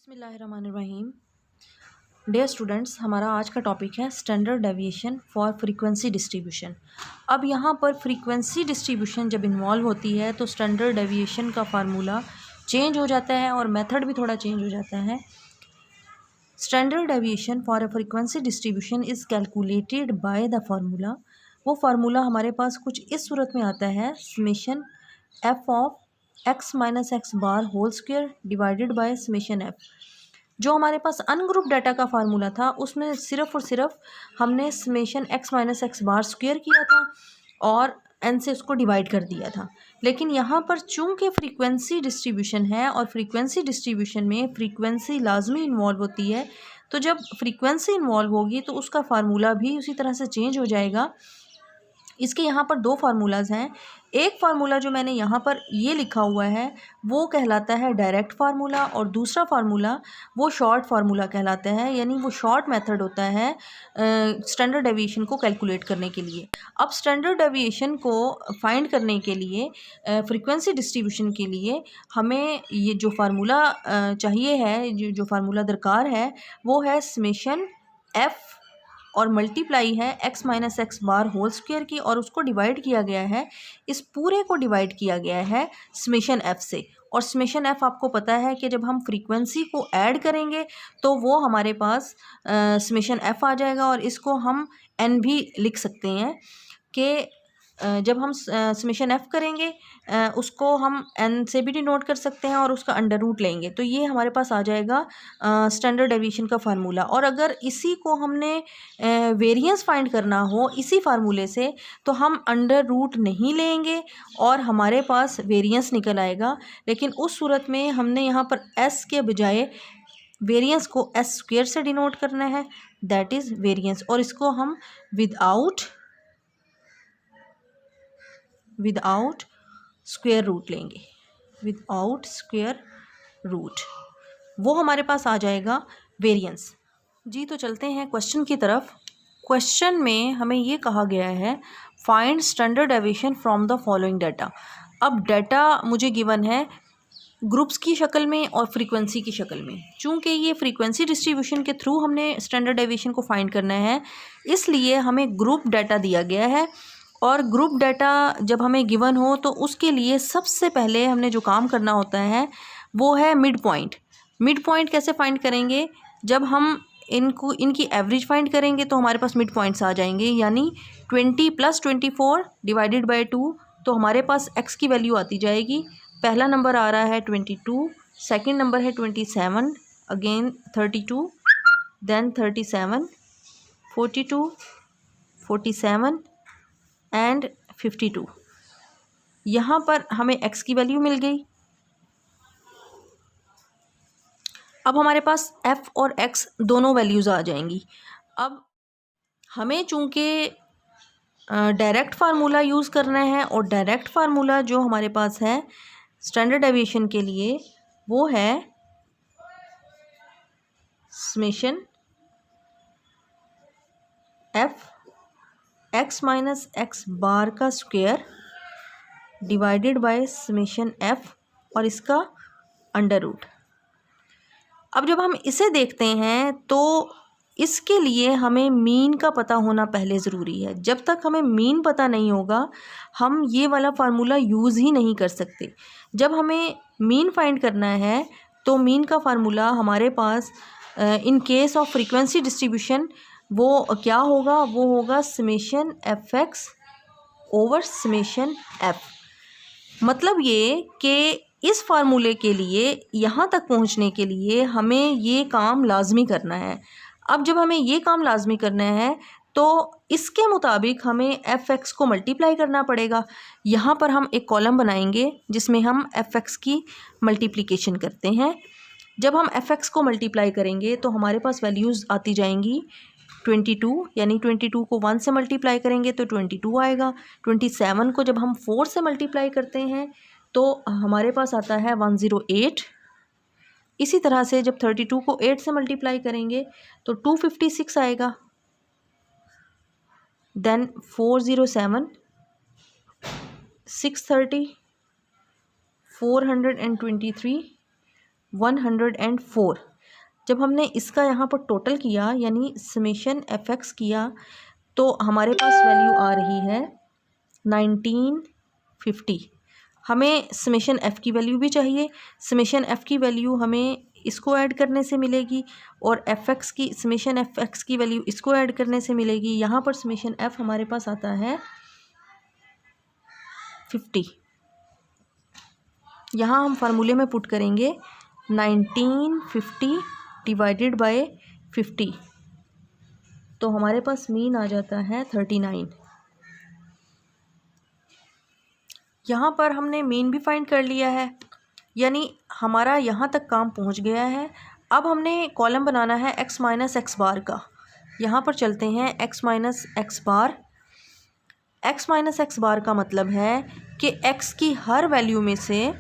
बिस्मिल्लाहिर्रहमानिर्रहीम। Dear students, हमारा आज का टॉपिक है standard deviation for frequency distribution. अब यहाँ पर फ्रीक्वेंसी डिस्ट्रीब्यूशन जब इन्वॉल्व होती है तो स्टैंडर्ड डेविएशन का फार्मूला चेंज हो जाता है और मेथड भी थोड़ा चेंज हो जाता है। Standard deviation for a frequency distribution is calculated by the formula. वो फार्मूला हमारे पास कुछ इस सूरत में आता है, summation f of x minus x bar whole square divided by summation f. जो हमारे पास अनग्रुप डाटा का फार्मूला था उसमें सिर्फ और सिर्फ हमने summation x minus x bar square किया था और एन से उसको डिवाइड कर दिया था। लेकिन यहाँ पर चूंकि फ्रीक्वेंसी डिस्ट्रीब्यूशन है और फ्रीक्वेंसी डिस्ट्रीब्यूशन में फ्रीक्वेंसी लाजमी इन्वॉल्व होती है, तो जब फ्रीक्वेंसी इन्वॉल्व होगी तो उसका फार्मूला भी उसी तरह से चेंज हो जाएगा। इसके यहाँ पर दो फार्मूलाज हैं। एक फार्मूला जो मैंने यहाँ पर ये लिखा हुआ है वो कहलाता है डायरेक्ट फार्मूला और दूसरा फार्मूला वो शॉर्ट फार्मूला कहलाता है, यानी वो शॉर्ट मेथड होता है स्टैंडर्ड डेविएशन को कैलकुलेट करने के लिए। अब स्टैंडर्ड डेविएशन को फाइंड करने के लिए फ्रीक्वेंसी डिस्ट्रीब्यूशन के लिए हमें ये जो फार्मूला चाहिए है, जो फार्मूला दरकार है वो है समेशन एफ़ और मल्टीप्लाई है x minus x bar whole square की, और उसको डिवाइड किया गया है, इस पूरे को डिवाइड किया गया है समेशन एफ से। और समेशन एफ आपको पता है कि जब हम फ्रीक्वेंसी को ऐड करेंगे तो वो हमारे पास समेशन एफ आ जाएगा, और इसको हम एन भी लिख सकते हैं कि जब हम समेशन एफ करेंगे उसको हम एन से भी डिनोट कर सकते हैं और उसका अंडर रूट लेंगे, तो ये हमारे पास आ जाएगा स्टैंडर्ड डेविएशन का फार्मूला। और अगर इसी को हमने वेरिएंस फाइंड करना हो इसी फार्मूले से तो हम अंडर रूट नहीं लेंगे और हमारे पास वेरिएंस निकल आएगा। लेकिन उस सूरत में हमने यहाँ पर एस के बजाय वेरिएंस को एस स्क्वायर से डिनोट करना है, दैट इज़ वेरिएंस, और इसको हम विदाउट स्क्वायर रूट लेंगे, विदाउट स्क्वायर रूट, वो हमारे पास आ जाएगा वेरिएंस। जी, तो चलते हैं क्वेश्चन की तरफ। क्वेश्चन में हमें ये कहा गया है find standard deviation from the following data. अब डाटा मुझे गिवन है ग्रुप्स की शक्ल में और फ्रीक्वेंसी की शक्ल में। चूँकि ये फ्रीक्वेंसी डिस्ट्रीब्यूशन के थ्रू हमने स्टैंडर्ड डेविएशन को फाइंड करना है, इसलिए हमें ग्रुप डाटा दिया गया है। और ग्रुप डाटा जब हमें गिवन हो तो उसके लिए सबसे पहले हमने जो काम करना होता है वो है मिड पॉइंट। मिड पॉइंट कैसे फाइंड करेंगे? जब हम इनकी एवरेज फाइंड करेंगे तो हमारे पास मिड पॉइंट्स आ जाएंगे, यानी 20 + 24 डिवाइडेड बाय 2, तो हमारे पास x की वैल्यू आती जाएगी। पहला नंबर आ रहा है 22, सेकंड नंबर है 27, अगेन 32, देन 37, 42, 47 एंड 52। यहाँ पर हमें x की वैल्यू मिल गई। अब हमारे पास f और x दोनों वैल्यूज़ आ जाएंगी। अब हमें चूँकि डायरेक्ट फार्मूला यूज़ करना है, और डायरेक्ट फार्मूला जो हमारे पास है स्टैंडर्ड डेविएशन के लिए वो है summation f x minus x bar का square divided by summation f और इसका अंडर रूट। अब जब हम इसे देखते हैं तो इसके लिए हमें मीन का पता होना पहले ज़रूरी है। जब तक हमें मीन पता नहीं होगा हम ये वाला फार्मूला यूज़ ही नहीं कर सकते। जब हमें मीन फाइंड करना है तो मीन का फार्मूला हमारे पास in case of frequency distribution वो क्या होगा? वो होगा summation f x over summation f. मतलब ये कि इस फार्मूले के लिए यहाँ तक पहुँचने के लिए हमें ये काम लाजमी करना है। अब जब हमें ये काम लाजमी करना है तो इसके मुताबिक हमें एफ एक्स को मल्टीप्लाई करना पड़ेगा। यहाँ पर हम एक कॉलम बनाएंगे जिसमें हम एफ एक्स की मल्टीप्लिकेशन करते हैं। जब हम एफ एक्स को मल्टीप्लाई करेंगे तो हमारे पास वैल्यूज़ आती जाएंगी 22, यानी 22 को 1 से मल्टीप्लाई करेंगे तो 22 आएगा। 27 को जब हम 4 से मल्टीप्लाई करते हैं तो हमारे पास आता है 108। इसी तरह से जब 32 को 8 से मल्टीप्लाई करेंगे तो 256 आएगा। देन 407, 630, 423, 104। जब हमने इसका यहाँ पर टोटल किया यानी समेशन एफ एक्स किया तो हमारे पास वैल्यू आ रही है 1950। हमें समेशन एफ़ की वैल्यू भी चाहिए। समेशन एफ़ की वैल्यू हमें इसको ऐड करने से मिलेगी और एफ एक्स की समेशन एफ एक्स की वैल्यू इसको ऐड करने से मिलेगी। यहाँ पर समेशन एफ़ हमारे पास आता है 50। यहाँ हम फार्मूले में पुट करेंगे 1950 डिवाइडेड बाय 50, तो हमारे पास मीन आ जाता है 39। यहाँ पर हमने मीन भी फाइंड कर लिया है, यानी हमारा यहाँ तक काम पहुँच गया है। अब हमने कॉलम बनाना है x माइनस एक्स बार का। यहाँ पर चलते हैं x माइनस एक्स बार। x माइनस एक्स बार का मतलब है कि x की हर वैल्यू में से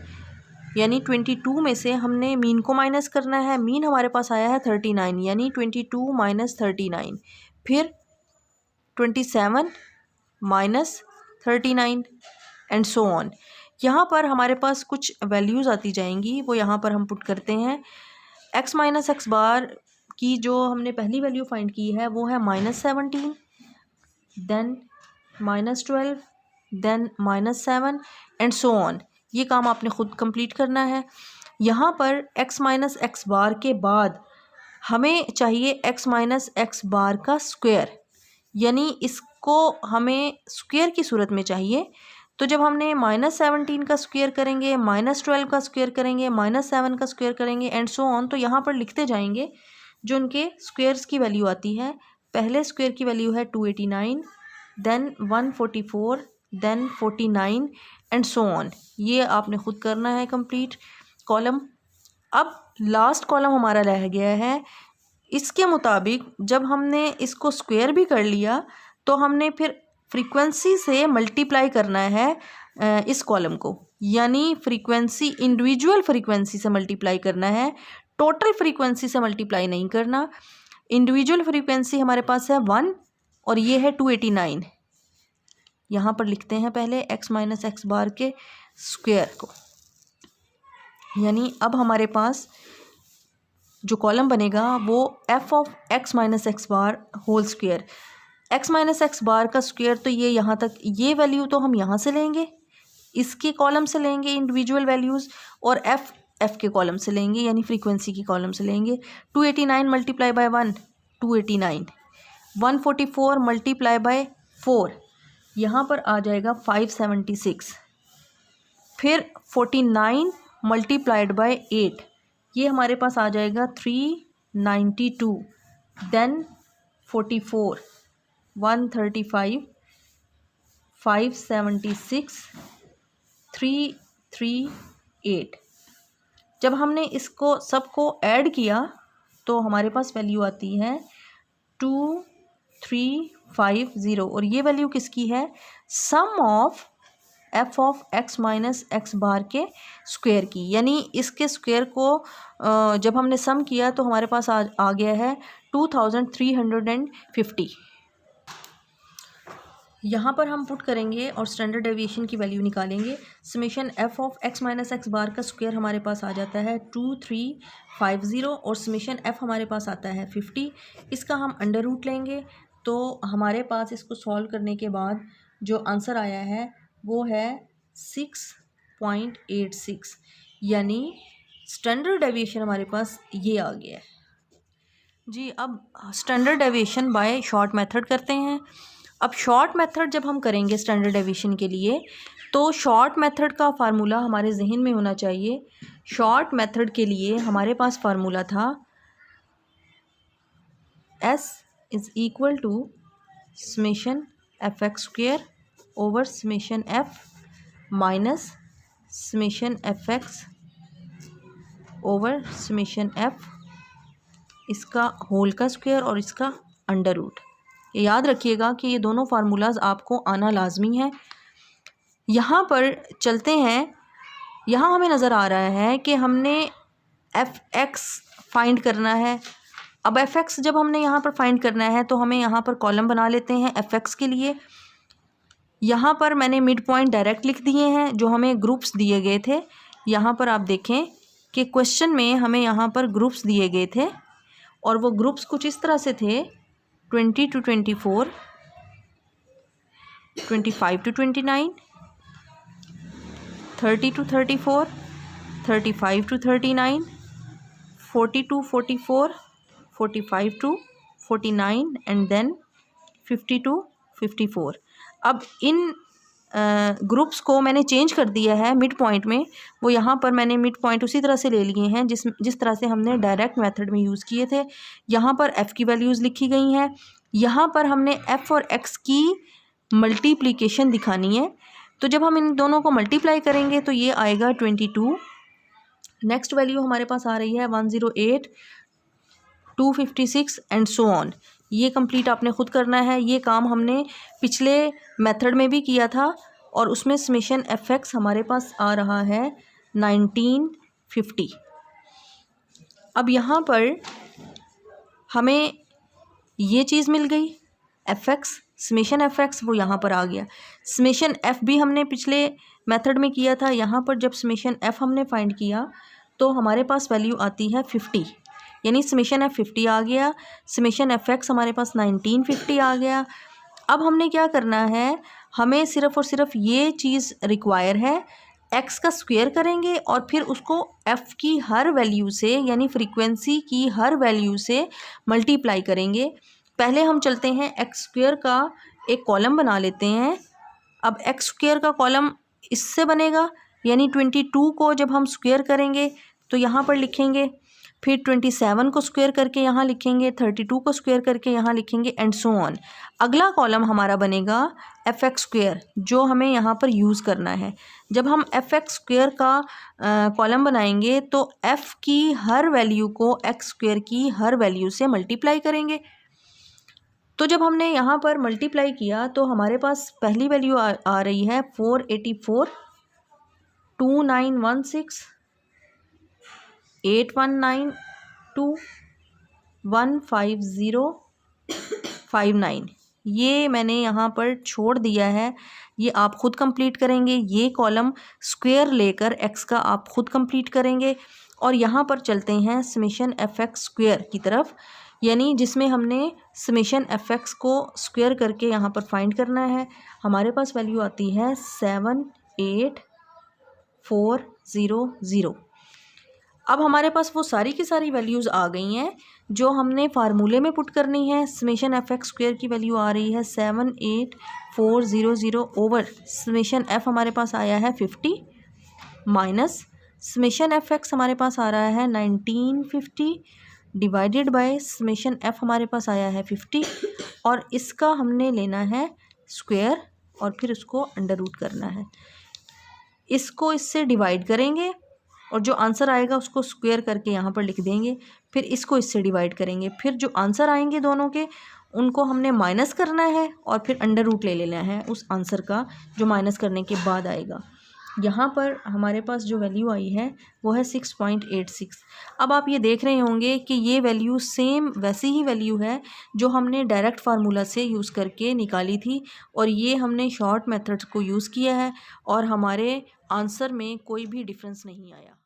यानी 22 में से हमने मीन को माइनस करना है। मीन हमारे पास आया है 39, यानी 22 माइनस 39, फिर 27 माइनस 39 एंड सो ऑन। यहाँ पर हमारे पास कुछ वैल्यूज़ आती जाएंगी, वो यहाँ पर हम पुट करते हैं। x माइनस एक्स बार की जो हमने पहली वैल्यू फाइंड की है वो है -17, then -12, then -7 and so on. ये काम आपने ख़ुद कंप्लीट करना है। यहाँ पर x माइनस एक्स बार के बाद हमें चाहिए x माइनस एक्स बार का स्क्वायर, यानी इसको हमें स्क्वायर की सूरत में चाहिए। तो जब हमने -17 का स्क्वायर करेंगे, -12 का स्क्वायर करेंगे, -7 का स्क्वायर करेंगे एंड सो ऑन, तो यहाँ पर लिखते जाएंगे जो उनके स्क्वायर्स की वैल्यू आती है। पहले स्क्वायर की वैल्यू है 289, then 144, then 49 and so on. ये आपने ख़ुद करना है कंप्लीट कॉलम। अब लास्ट कॉलम हमारा रह गया है। इसके मुताबिक जब हमने इसको स्क्वायर भी कर लिया तो हमने फिर फ्रीक्वेंसी से मल्टीप्लाई करना है इस कॉलम को, यानी फ्रीक्वेंसी इंडिविजुअल फ्रीक्वेंसी से मल्टीप्लाई करना है, टोटल फ्रीक्वेंसी से मल्टीप्लाई नहीं करना। इंडिविजुअल फ्रीक्वेंसी हमारे पास है 1 और ये है 289। यहाँ पर लिखते हैं पहले x माइनस एक्स बार के स्क्वायर को, यानी अब हमारे पास जो कॉलम बनेगा वो f of x minus x bar whole square. x minus x bar का स्क्वायर, तो ये यहाँ तक, ये वैल्यू तो हम यहाँ से लेंगे, इसके कॉलम से लेंगे इंडिविजुअल वैल्यूज़, और f के कॉलम से लेंगे यानी फ्रीक्वेंसी की कॉलम से लेंगे। 289 मल्टीप्लाई बाय 1 289, 144 मल्टीप्लाई बाय 4 यहाँ पर आ जाएगा 576, फिर 49 मल्टीप्लाइड बाय 8 ये हमारे पास आ जाएगा 392, देन 44, 135, 576, 338। जब हमने इसको सबको ऐड किया तो हमारे पास वैल्यू आती है 2350, और ये वैल्यू किसकी है? Sum of f of x minus x bar के स्क्वायर की, यानी इसके स्क्वायर को जब हमने सम किया तो हमारे पास आ गया है 2350। यहाँ पर हम पुट करेंगे और स्टैंडर्ड डेविएशन की वैल्यू निकालेंगे। Summation f of x minus x bar का स्क्वायर हमारे पास आ जाता है 2350 और समेशन f हमारे पास आता है 50। इसका हम अंडर रूट लेंगे तो हमारे पास इसको सॉल्व करने के बाद जो आंसर आया है वो है 6.86, यानी स्टैंडर्ड डेविएशन हमारे पास ये आ गया है जी। अब standard deviation by short method करते हैं। अब शॉर्ट मेथड जब हम करेंगे स्टैंडर्ड डेविएशन के लिए तो शॉर्ट मेथड का फार्मूला हमारे जहन में होना चाहिए। शॉर्ट मेथड के लिए हमारे पास फार्मूला था s is equal to summation f x square over summation f minus summation f x over summation f इसका होल का स्क्वायर और इसका अंडर रूट। ये याद रखिएगा कि ये दोनों फार्मूलाज आपको आना लाजमी है। यहाँ पर चलते हैं। यहाँ हमें नज़र आ रहा है कि हमने एफ एक्स फाइंड करना है। अब एफ एक्स जब हमने यहाँ पर फाइंड करना है तो हमें यहाँ पर कॉलम बना लेते हैं एफ एक्स के लिए। यहाँ पर मैंने मिड पॉइंट डायरेक्ट लिख दिए हैं जो हमें ग्रुप्स दिए गए थे। यहाँ पर आप देखें कि क्वेश्चन में हमें यहाँ पर ग्रुप्स दिए गए थे और वो ग्रुप्स कुछ इस तरह से थे 20 to 24, 25 to 29, 30 to 34, 35 to 39, 40 to 44, 45 to 49 and then 50 to 54। अब इन ग्रुप्स को मैंने चेंज कर दिया है मिड पॉइंट में। वो यहाँ पर मैंने मिड पॉइंट उसी तरह से ले लिए हैं जिस तरह से हमने डायरेक्ट मेथड में यूज़ किए थे। यहाँ पर f की वैल्यूज़ लिखी गई हैं। यहाँ पर हमने f और x की मल्टीप्लिकेशन दिखानी है। तो जब हम इन दोनों को मल्टीप्लाई करेंगे तो ये आएगा 22। नेक्स्ट वैल्यू हमारे पास आ रही है 108, 256 एंड सो ऑन। ये कंप्लीट आपने खुद करना है। ये काम हमने पिछले मेथड में भी किया था और उसमें समेशन fx हमारे पास आ रहा है 1950। अब यहाँ पर हमें ये चीज़ मिल गई fx, समेशन fx वो यहाँ पर आ गया। समेशन f भी हमने पिछले मेथड में किया था। यहाँ पर जब समेशन f हमने फाइंड किया तो हमारे पास वैल्यू आती है 50, यानी समेशन f 50 आ गया। समेशन fx हमारे पास 1950 आ गया। अब हमने क्या करना है, हमें सिर्फ़ और सिर्फ ये चीज़ रिक्वायर है। x का स्क्वायर करेंगे और फिर उसको f की हर वैल्यू से, यानी फ्रीक्वेंसी की हर वैल्यू से मल्टीप्लाई करेंगे। पहले हम चलते हैं x स्क्वायर का एक कॉलम बना लेते हैं। अब x स्क्वायर का कॉलम इससे बनेगा, यानी 22 को जब हम स्क्वायर करेंगे तो यहाँ पर लिखेंगे, फिर 27 को स्क्वायर करके यहाँ लिखेंगे, 32 को स्क्वायर करके यहाँ लिखेंगे एंड सो ऑन। अगला कॉलम हमारा बनेगा fx स्क्वायर, जो हमें यहाँ पर यूज़ करना है। जब हम fx स्क्वायर का कॉलम बनाएंगे तो f की हर वैल्यू को x स्क्वायर की हर वैल्यू से मल्टीप्लाई करेंगे। तो जब हमने यहाँ पर मल्टीप्लाई किया तो हमारे पास पहली वैल्यू आ रही है 484, 2916, 8192, 15059। ये मैंने यहाँ पर छोड़ दिया है, ये आप ख़ुद कंप्लीट करेंगे। ये कॉलम स्क्वायर लेकर x का आप ख़ुद कंप्लीट करेंगे। और यहाँ पर चलते हैं समेशन fx स्क्वायर की तरफ, यानी जिसमें हमने समेशन fx को स्क्वायर करके यहाँ पर फाइंड करना है। हमारे पास वैल्यू आती है 78400। अब हमारे पास वो सारी की सारी वैल्यूज़ आ गई हैं जो हमने फार्मूले में पुट करनी है। समेशन fx स्क्वायर की वैल्यू आ रही है 78400 ओवर समेशन f हमारे पास आया है 50 माइनस समेशन fx हमारे पास आ रहा है 1950 डिवाइडेड बाय समेशन f हमारे पास आया है 50 और इसका हमने लेना है स्क्वायर और फिर उसको अंडर रूट करना है। इसको इससे डिवाइड करेंगे और जो आंसर आएगा उसको स्क्वायर करके यहाँ पर लिख देंगे। फिर इसको इससे डिवाइड करेंगे, फिर जो आंसर आएंगे दोनों के उनको हमने माइनस करना है और फिर अंडर रूट ले लेना है उस आंसर का जो माइनस करने के बाद आएगा। यहाँ पर हमारे पास जो वैल्यू आई है वो है 6.86। अब आप ये देख रहे होंगे कि ये वैल्यू सेम वैसी ही वैल्यू है जो हमने डायरेक्ट फार्मूला से यूज़ करके निकाली थी और ये हमने शॉर्ट मेथड्स को यूज़ किया है और हमारे आंसर में कोई भी डिफरेंस नहीं आया।